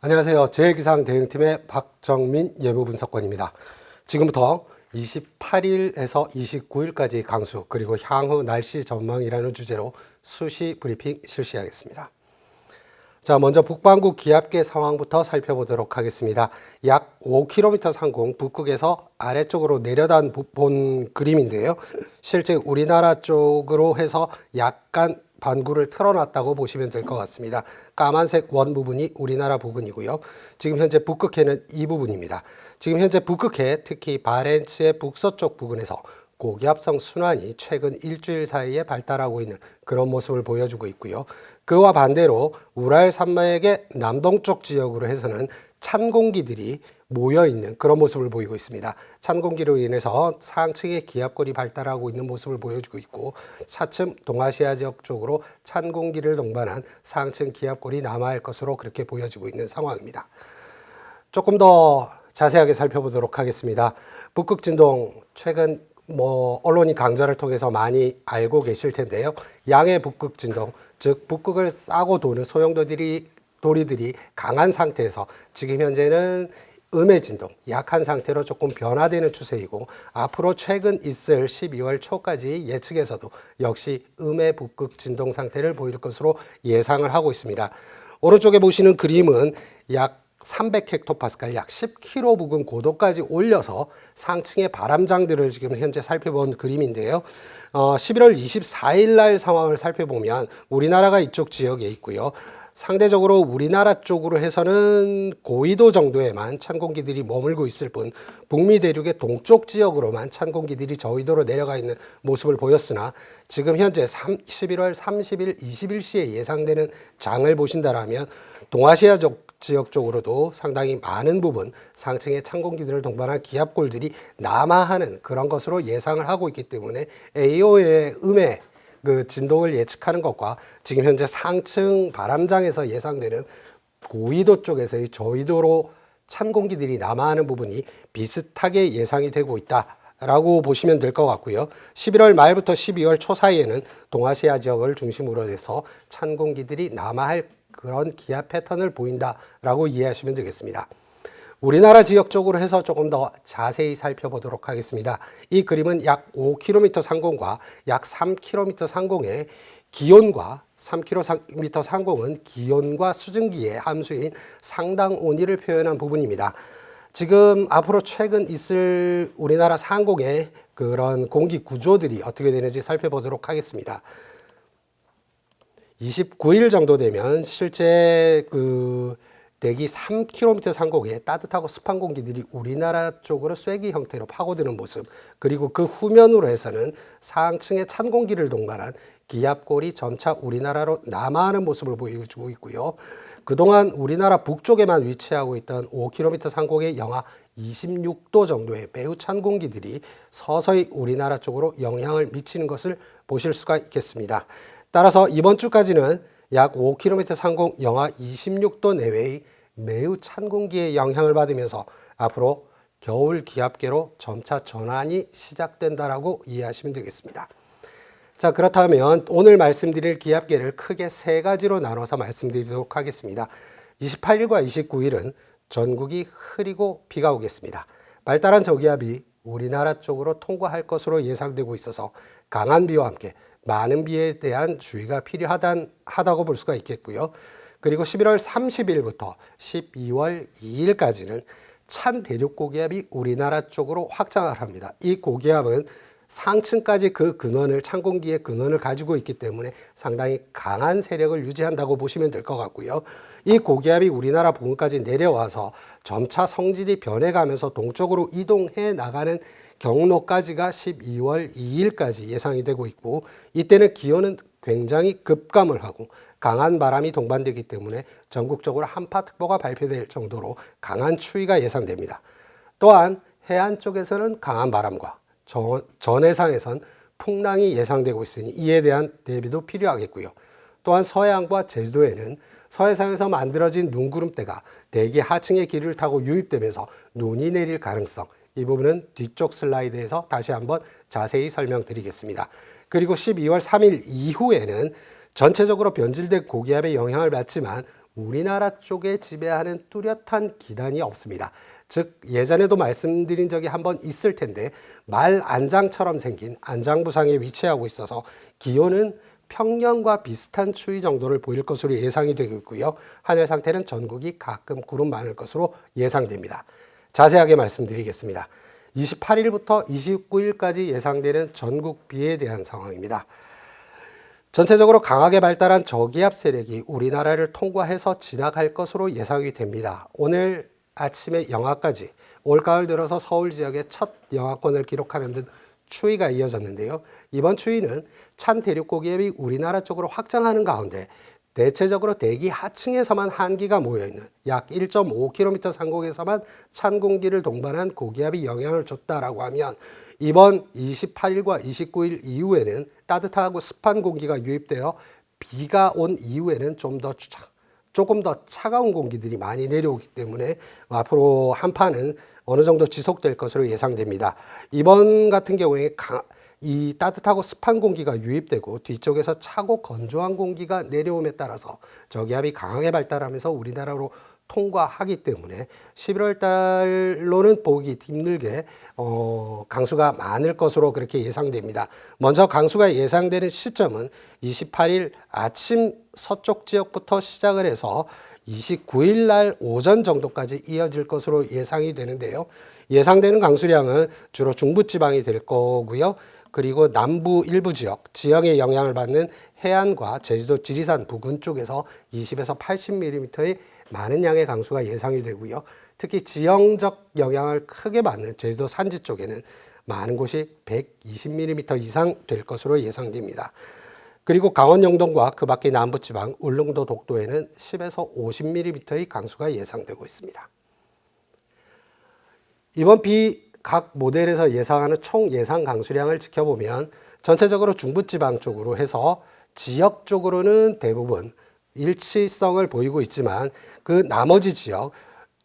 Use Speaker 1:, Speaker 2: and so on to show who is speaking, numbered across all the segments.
Speaker 1: 안녕하세요. 제기상 대응팀의 박정민 예보분석관입니다. 지금부터 28일에서 29일까지 강수 그리고 향후 날씨 전망이라는 주제로 수시 브리핑 실시하겠습니다. 자, 먼저 북반구 기압계 상황부터 살펴보도록 하겠습니다. 약 5km 상공 북극에서 아래쪽으로 내려단 본 그림인데요. 실제 우리나라 쪽으로 해서 약간 반구를 틀어놨다고 보시면 될 것 같습니다. 까만색 원 부분이 우리나라 부근이고요. 지금 현재 북극해는 이 부분입니다. 지금 현재 북극해 특히 바렌츠의 북서쪽 부근에서 고기압성 순환이 최근 일주일 사이에 발달하고 있는 그런 모습을 보여주고 있고요. 그와 반대로 우랄 산맥의 남동쪽 지역으로 해서는 찬 공기들이 모여있는 그런 모습을 보이고 있습니다. 찬 공기로 인해서 상층의 기압골이 발달하고 있는 모습을 보여주고 있고 차츰 동아시아 지역 쪽으로 찬 공기를 동반한 상층 기압골이 남아할 것으로 그렇게 보여지고 있는 상황입니다. 조금 더 자세하게 살펴보도록 하겠습니다. 북극 진동 최근 언론이 강좌를 통해서 많이 알고 계실 텐데요. 양의 북극 진동, 즉 북극을 싸고 도는 소용돌이들이 강한 상태에서 지금 현재는 음의 진동, 약한 상태로 조금 변화되는 추세이고 앞으로 최근 있을 12월 초까지 예측에서도 역시 음의 북극 진동 상태를 보일 것으로 예상을 하고 있습니다. 오른쪽에 보시는 그림은 약 300헥토파스칼 약 10km 부근 고도까지 올려서 상층의 바람장들을 지금 현재 살펴본 그림인데요. 11월 24일 날 상황을 살펴보면 우리나라가 이쪽 지역에 있고요. 상대적으로 우리나라 쪽으로 해서는 고위도 정도에만 찬 공기들이 머물고 있을 뿐 북미 대륙의 동쪽 지역으로만 찬 공기들이 저위도로 내려가 있는 모습을 보였으나 지금 현재 11월 30일, 21시에 예상되는 장을 보신다라면 동아시아 지역 쪽으로도 상당히 많은 부분 상층의 찬 공기들을 동반한 기압골들이 남하하는 그런 것으로 예상을 하고 있기 때문에 AO의 음의 그 진동을 예측하는 것과 지금 현재 상층 바람장에서 예상되는 고위도 쪽에서의 저위도로 찬 공기들이 남하하는 부분이 비슷하게 예상이 되고 있다라고 보시면 될 것 같고요. 11월 말부터 12월 초 사이에는 동아시아 지역을 중심으로 해서 찬 공기들이 남하할 그런 기압 패턴을 보인다라고 이해하시면 되겠습니다. 우리나라 지역 쪽으로 해서 조금 더 자세히 살펴보도록 하겠습니다. 이 그림은 약 5km 상공과 약 3km 상공의 기온과 3km 상공은 기온과 수증기의 함수인 상당 온위를 표현한 부분입니다. 지금 앞으로 최근 있을 우리나라 상공의 그런 공기 구조들이 어떻게 되는지 살펴보도록 하겠습니다. 29일 정도 되면 실제 대기 3km 상공에 따뜻하고 습한 공기들이 우리나라 쪽으로 쐐기 형태로 파고드는 모습, 그리고 그 후면으로 해서는 상층의 찬 공기를 동반한 기압골이 점차 우리나라로 남하하는 모습을 보여주고 있고요. 그동안 우리나라 북쪽에만 위치하고 있던 5km 상공의 영하 26도 정도의 매우 찬 공기들이 서서히 우리나라 쪽으로 영향을 미치는 것을 보실 수가 있겠습니다. 따라서 이번 주까지는 약 5km 상공 영하 26도 내외의 매우 찬 공기의 영향을 받으면서 앞으로 겨울 기압계로 점차 전환이 시작된다라고 이해하시면 되겠습니다. 자, 그렇다면 오늘 말씀드릴 기압계를 크게 세 가지로 나눠서 말씀드리도록 하겠습니다. 28일과 29일은 전국이 흐리고 비가 오겠습니다. 발달한 저기압이 우리나라 쪽으로 통과할 것으로 예상되고 있어서 강한 비와 함께 많은 비에 대한 주의가 필요하다고 볼 수가 있겠고요. 그리고 11월 30일부터 12월 2일까지는 찬 대륙 고기압이 우리나라 쪽으로 확장을 합니다. 이 고기압은 상층까지 그 근원을 찬 공기의 근원을 가지고 있기 때문에 상당히 강한 세력을 유지한다고 보시면 될 것 같고요. 이 고기압이 우리나라 부근까지 내려와서 점차 성질이 변해가면서 동쪽으로 이동해 나가는 경로까지가 12월 2일까지 예상이 되고 있고 이때는 기온은 굉장히 급감을 하고 강한 바람이 동반되기 때문에 전국적으로 한파특보가 발표될 정도로 강한 추위가 예상됩니다. 또한 해안 쪽에서는 강한 바람과 전해상에선 풍랑이 예상되고 있으니 이에 대한 대비도 필요하겠고요. 또한 서해안과 제주도에는 서해상에서 만들어진 눈구름대가 대기 하층의 길을 타고 유입되면서 눈이 내릴 가능성, 이 부분은 뒤쪽 슬라이드에서 다시 한번 자세히 설명드리겠습니다. 그리고 12월 3일 이후에는 전체적으로 변질된 고기압의 영향을 받지만 우리나라 쪽에 지배하는 뚜렷한 기단이 없습니다. 즉 예전에도 말씀드린 적이 한번 있을 텐데 말 안장처럼 생긴 안장부상에 위치하고 있어서 기온은 평년과 비슷한 추위 정도를 보일 것으로 예상이 되고 있고요. 하늘 상태는 전국이 가끔 구름 많을 것으로 예상됩니다. 자세하게 말씀드리겠습니다. 28일부터 29일까지 예상되는 전국 비에 대한 상황입니다. 전체적으로 강하게 발달한 저기압 세력이 우리나라를 통과해서 지나갈 것으로 예상이 됩니다. 오늘 아침에 영하까지 올가을 들어서 서울 지역에 첫 영하권을 기록하는 듯 추위가 이어졌는데요. 이번 추위는 찬 대륙 고기압이 우리나라 쪽으로 확장하는 가운데 대체적으로 대기 하층에서만 한기가 모여있는 약 1.5km 상공에서만 찬 공기를 동반한 고기압이 영향을 줬다라고 하면 이번 28일과 29일 이후에는 따뜻하고 습한 공기가 유입되어 비가 온 이후에는 조금 더 차가운 공기들이 많이 내려오기 때문에 앞으로 한파는 어느 정도 지속될 것으로 예상됩니다. 이번 같은 경우에 이 따뜻하고 습한 공기가 유입되고 뒤쪽에서 차고 건조한 공기가 내려옴에 따라서 저기압이 강하게 발달하면서 우리나라로 통과하기 때문에 11월 달로는 보기 힘들게 강수가 많을 것으로 그렇게 예상됩니다. 먼저 강수가 예상되는 시점은 28일 아침 서쪽 지역부터 시작을 해서 29일 날 오전 정도까지 이어질 것으로 예상이 되는데요. 예상되는 강수량은 주로 중부지방이 될 거고요. 그리고 남부 일부 지역, 지형의 영향을 받는 해안과 제주도 지리산 부근 쪽에서 20에서 80mm의 많은 양의 강수가 예상이 되고요. 특히 지형적 영향을 크게 받는 제주도 산지 쪽에는 많은 곳이 120mm 이상 될 것으로 예상됩니다. 그리고 강원 영동과 그 밖의 남부지방, 울릉도 독도에는 10에서 50mm의 강수가 예상되고 있습니다. 이번 비 각 모델에서 예상하는 총 예상 강수량을 지켜보면 전체적으로 중부지방 쪽으로 해서 지역적으로는 대부분 일치성을 보이고 있지만 그 나머지 지역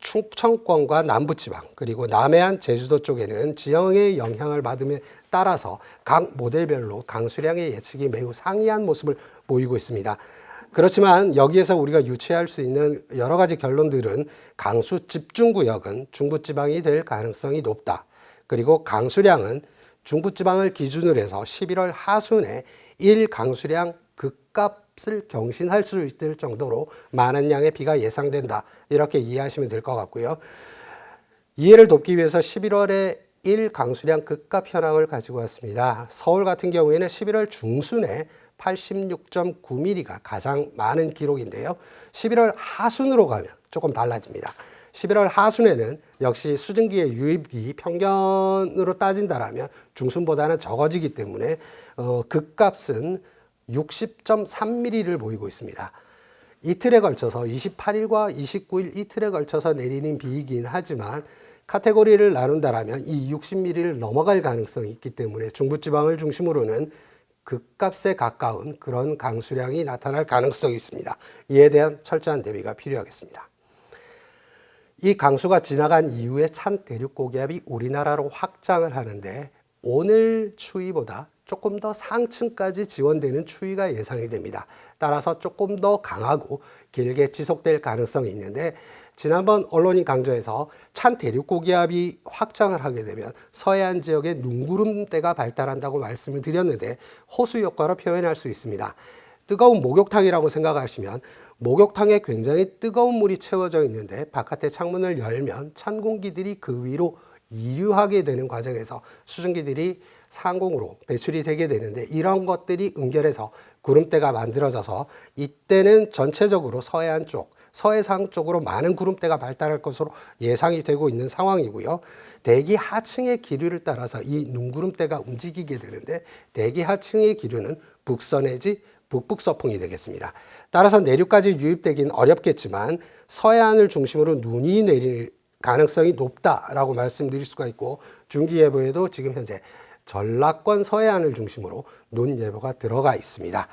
Speaker 1: 충청권과 남부지방 그리고 남해안 제주도 쪽에는 지형의 영향을 받음에 따라서 각 모델별로 강수량의 예측이 매우 상이한 모습을 보이고 있습니다. 그렇지만 여기에서 우리가 유추할 수 있는 여러 가지 결론들은 강수 집중구역은 중부지방이 될 가능성이 높다. 그리고 강수량은 중부지방을 기준으로 해서 11월 하순에 1강수량 극값을 경신할 수 있을 정도로 많은 양의 비가 예상된다. 이렇게 이해하시면 될 것 같고요. 이해를 돕기 위해서 11월에 1강수량 극값 현황을 가지고 왔습니다. 서울 같은 경우에는 11월 중순에 86.9mm가 가장 많은 기록인데요. 11월 하순으로 가면 조금 달라집니다. 11월 하순에는 역시 수증기의 유입이 평균으로 따진다라면 중순보다는 적어지기 때문에 극값은 60.3mm를 보이고 있습니다. 이틀에 걸쳐서 28일과 29일 이틀에 걸쳐서 내리는 비이긴 하지만 카테고리를 나눈다라면 이 60mm를 넘어갈 가능성이 있기 때문에 중부지방을 중심으로는 극값에 가까운 그런 강수량이 나타날 가능성이 있습니다. 이에 대한 철저한 대비가 필요하겠습니다. 이 강수가 지나간 이후에 찬 대륙 고기압이 우리나라로 확장을 하는데 오늘 추위보다 조금 더 상층까지 지원되는 추위가 예상이 됩니다. 따라서 조금 더 강하고 길게 지속될 가능성이 있는데 지난번 언론이 강조해서 찬 대륙 고기압이 확장을 하게 되면 서해안 지역에 눈구름대가 발달한다고 말씀을 드렸는데 호수 효과로 표현할 수 있습니다. 뜨거운 목욕탕이라고 생각하시면 목욕탕에 굉장히 뜨거운 물이 채워져 있는데 바깥에 창문을 열면 찬 공기들이 그 위로 이류하게 되는 과정에서 수증기들이 상공으로 배출이 되게 되는데 이런 것들이 응결해서 구름대가 만들어져서 이때는 전체적으로 서해안 쪽, 서해상 쪽으로 많은 구름대가 발달할 것으로 예상이 되고 있는 상황이고요. 대기 하층의 기류를 따라서 이 눈구름대가 움직이게 되는데 대기 하층의 기류는 북서 내지 북북서풍이 되겠습니다. 따라서 내륙까지 유입되긴 어렵겠지만 서해안을 중심으로 눈이 내릴 가능성이 높다라고 말씀드릴 수가 있고 중기예보에도 지금 현재 전라권 서해안을 중심으로 눈 예보가 들어가 있습니다.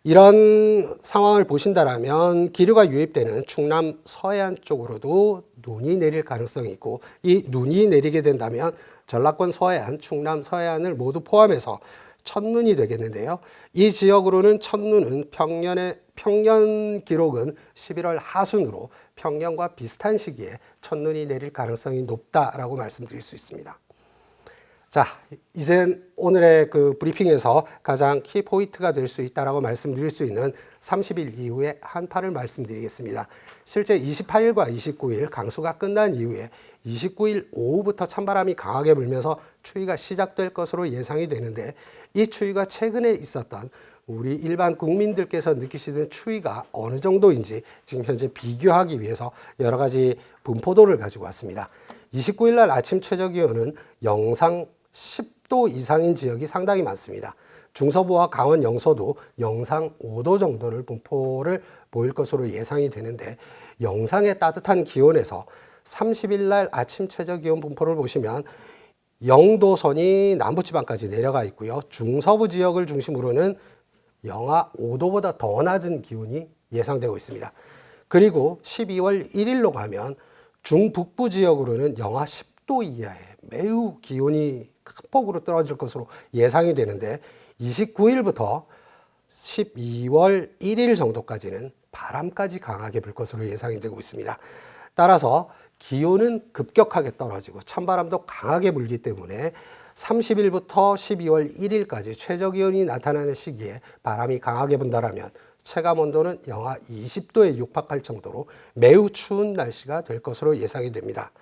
Speaker 1: 이런 상황을 보신다라면 기류가 유입되는 충남 서해안 쪽으로도 눈이 내릴 가능성이 있고 이 눈이 내리게 된다면 전라권 서해안, 충남 서해안을 모두 포함해서 첫눈이 되겠는데요. 이 지역으로는 첫눈은 평년 기록은 11월 하순으로 평년과 비슷한 시기에 첫눈이 내릴 가능성이 높다라고 말씀드릴 수 있습니다. 자, 이젠 오늘의 그 브리핑에서 가장 키포인트가 될 수 있다라고 말씀드릴 수 있는 30일 이후의 한파를 말씀드리겠습니다. 실제 28일과 29일 강수가 끝난 이후에 29일 오후부터 찬바람이 강하게 불면서 추위가 시작될 것으로 예상이 되는데, 이 추위가 최근에 있었던 우리 일반 국민들께서 느끼시는 추위가 어느 정도인지 지금 현재 비교하기 위해서 여러 가지 분포도를 가지고 왔습니다. 29일 날 아침 최저 기온은 영상 10도 이상인 지역이 상당히 많습니다. 중서부와 강원 영서도 영상 5도 정도를 분포를 보일 것으로 예상이 되는데, 영상의 따뜻한 기온에서 30일 날 아침 최저 기온 분포를 보시면 영도선이 남부지방까지 내려가 있고요. 중서부 지역을 중심으로는 영하 5도보다 더 낮은 기온이 예상되고 있습니다. 그리고 12월 1일로 가면 중북부 지역으로는 영하 10도 이하의 매우 기온이 큰 폭으로 떨어질 것으로 예상이 되는데, 29일부터 12월 1일 정도까지는 바람까지 강하게 불 것으로 예상이 되고 있습니다. 따라서 기온은 급격하게 떨어지고 찬바람도 강하게 불기 때문에 30일부터 12월 1일까지 최저기온이 나타나는 시기에 바람이 강하게 분다라면 체감온도는 영하 20도에 육박할 정도로 매우 추운 날씨가 될 것으로 예상이 됩니다.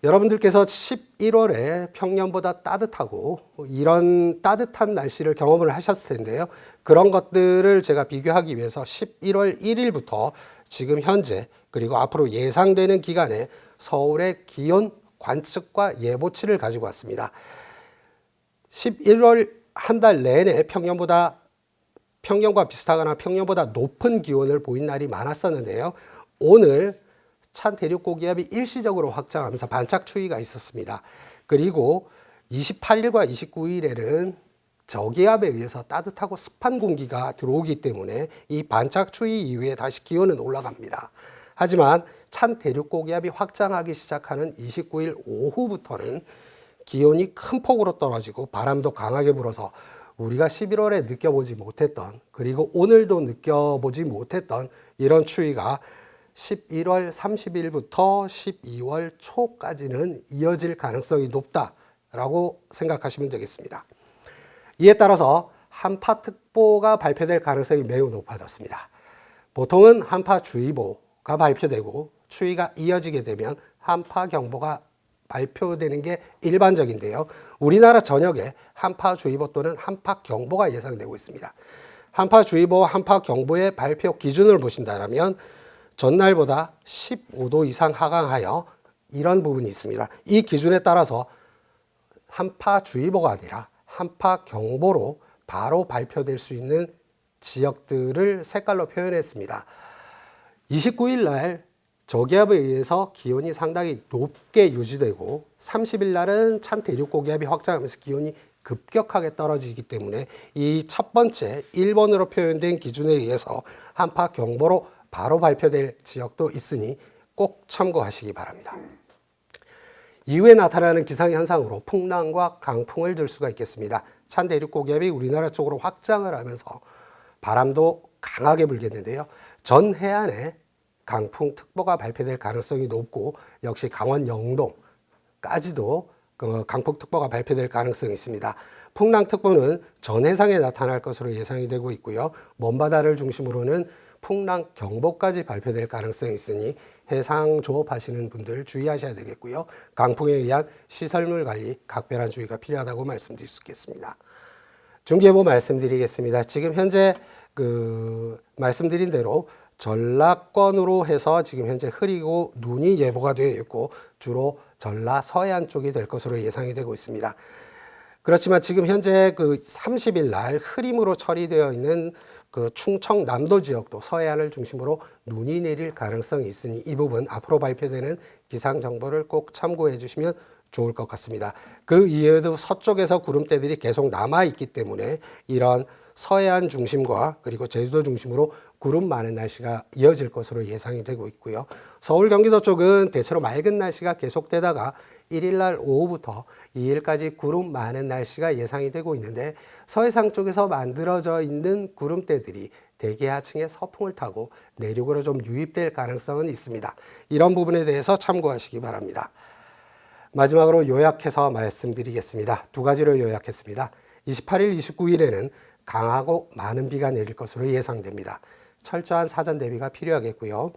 Speaker 1: 여러분들께서 11월에 평년보다 따뜻하고 이런 따뜻한 날씨를 경험을 하셨을 텐데요. 그런 것들을 제가 비교하기 위해서 11월 1일부터 지금 현재 그리고 앞으로 예상되는 기간에 서울의 기온 관측과 예보치를 가지고 왔습니다. 11월 한 달 내내 평년과 비슷하거나 평년보다 높은 기온을 보인 날이 많았었는데요. 오늘 찬 대륙 고기압이 일시적으로 확장하면서 반짝 추위가 있었습니다. 그리고 28일과 29일에는 저기압에 의해서 따뜻하고 습한 공기가 들어오기 때문에 이 반짝 추위 이후에 다시 기온은 올라갑니다. 하지만 찬 대륙 고기압이 확장하기 시작하는 29일 오후부터는 기온이 큰 폭으로 떨어지고 바람도 강하게 불어서 우리가 11월에 느껴보지 못했던, 그리고 오늘도 느껴보지 못했던 이런 추위가 11월 30일부터 12월 초까지는 이어질 가능성이 높다라고 생각하시면 되겠습니다. 이에 따라서 한파특보가 발표될 가능성이 매우 높아졌습니다. 보통은 한파주의보가 발표되고 추위가 이어지게 되면 한파경보가 발표되는 게 일반적인데요. 우리나라 전역에 한파주의보 또는 한파경보가 예상되고 있습니다. 한파주의보와 한파경보의 발표 기준을 보신다면 전날보다 15도 이상 하강하여 이런 부분이 있습니다. 이 기준에 따라서 한파주의보가 아니라 한파경보로 바로 발표될 수 있는 지역들을 색깔로 표현했습니다. 29일 날 저기압에 의해서 기온이 상당히 높게 유지되고 30일 날은 찬 대륙 고기압이 확장하면서 기온이 급격하게 떨어지기 때문에 이 첫 번째 1번으로 표현된 기준에 의해서 한파경보로 바로 발표될 지역도 있으니 꼭 참고하시기 바랍니다. 이후에 나타나는 기상현상으로 풍랑과 강풍을 들 수가 있겠습니다. 찬 대륙 고기압이 우리나라 쪽으로 확장을 하면서 바람도 강하게 불겠는데요. 전 해안에 강풍특보가 발표될 가능성이 높고, 역시 강원 영동까지도 강풍특보가 발표될 가능성이 있습니다. 풍랑특보는 전 해상에 나타날 것으로 예상이 되고 있고요. 먼바다를 중심으로는 풍랑경보까지 발표될 가능성이 있으니 해상 조업하시는 분들 주의하셔야 되겠고요. 강풍에 의한 시설물 관리 각별한 주의가 필요하다고 말씀드릴 수 있겠습니다. 중기예보 말씀드리겠습니다. 지금 현재 말씀드린 대로 전라권으로 해서 지금 현재 흐리고 눈이 예보가 되어 있고 주로 전라 서해안 쪽이 될 것으로 예상이 되고 있습니다. 그렇지만 지금 현재 30일 날 흐림으로 처리되어 있는 충청 남도 지역도 서해안을 중심으로 눈이 내릴 가능성이 있으니 이 부분 앞으로 발표되는 기상 정보를 꼭 참고해 주시면 좋을 것 같습니다. 그 이외에도 서쪽에서 구름대들이 계속 남아 있기 때문에 이런 서해안 중심과 그리고 제주도 중심으로 구름 많은 날씨가 이어질 것으로 예상이 되고 있고요. 서울 경기도 쪽은 대체로 맑은 날씨가 계속되다가 1일 날 오후부터 2일까지 구름 많은 날씨가 예상이 되고 있는데 서해상 쪽에서 만들어져 있는 구름대들이 대기하층의 서풍을 타고 내륙으로 좀 유입될 가능성은 있습니다. 이런 부분에 대해서 참고하시기 바랍니다. 마지막으로 요약해서 말씀드리겠습니다. 두 가지로 요약했습니다. 28일, 29일에는 강하고 많은 비가 내릴 것으로 예상됩니다. 철저한 사전 대비가 필요하겠고요.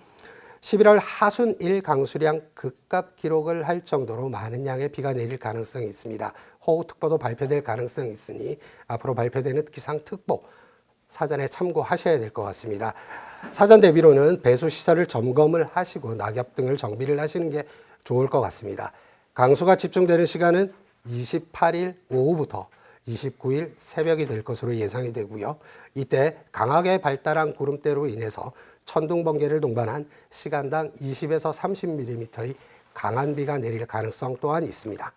Speaker 1: 11월 하순 1강수량 극값 기록을 할 정도로 많은 양의 비가 내릴 가능성이 있습니다. 호우특보도 발표될 가능성이 있으니 앞으로 발표되는 기상특보 사전에 참고하셔야 될 것 같습니다. 사전 대비로는 배수 시설을 점검을 하시고 낙엽 등을 정비를 하시는 게 좋을 것 같습니다. 강수가 집중되는 시간은 28일 오후부터 29일 새벽이 될 것으로 예상이 되고요. 이때 강하게 발달한 구름대로 인해서 천둥 번개를 동반한 시간당 20에서 30mm의 강한 비가 내릴 가능성 또한 있습니다.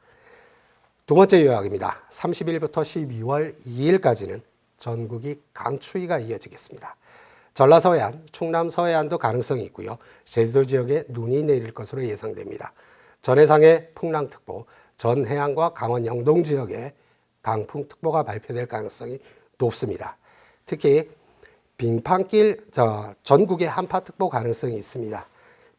Speaker 1: 두 번째 요약입니다. 30일부터 12월 2일까지는 전국이 강추위가 이어지겠습니다. 전라서해안, 충남서해안도 가능성이 있고요. 제주도 지역에 눈이 내릴 것으로 예상됩니다. 전해상의 풍랑특보, 전해안과 강원 영동 지역에 강풍특보가 발표될 가능성이 높습니다. 특히 빙판길, 전국에 한파특보 가능성이 있습니다.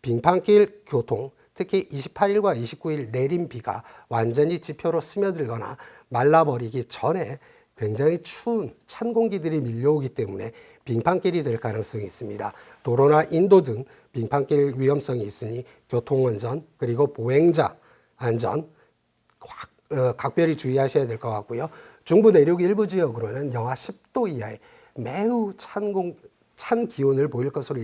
Speaker 1: 빙판길 교통, 특히 28일과 29일 내린 비가 완전히 지표로 스며들거나 말라버리기 전에 굉장히 추운 찬 공기들이 밀려오기 때문에 빙판길이 될 가능성이 있습니다. 도로나 인도 등 빙판길 위험성이 있으니 교통안전 그리고 보행자 안전 각별히 주의하셔야 될 것 같고요. 중부 내륙 일부 지역으로는 영하 10도 이하의 매우 찬 기온을 보일 것으로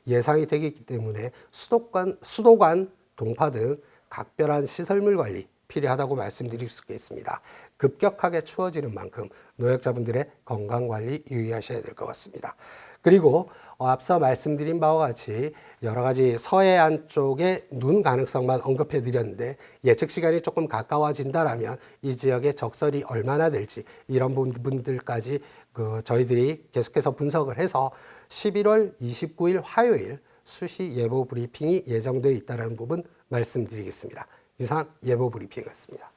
Speaker 1: 예상이 되기 때문에 수도관, 동파 등 각별한 시설물 관리 필요하다고 말씀드릴 수 있겠습니다. 급격하게 추워지는 만큼 노약자분들의 건강관리 유의하셔야 될 것 같습니다. 그리고 앞서 말씀드린 바와 같이 여러 가지 서해안 쪽에 눈 가능성만 언급해 드렸는데 예측 시간이 조금 가까워진다라면 이 지역의 적설이 얼마나 될지 이런 부분들까지 저희들이 계속해서 분석을 해서 11월 29일 화요일 수시 예보 브리핑이 예정되어 있다는 부분 말씀드리겠습니다. 이상 예보 브리핑이었습니다.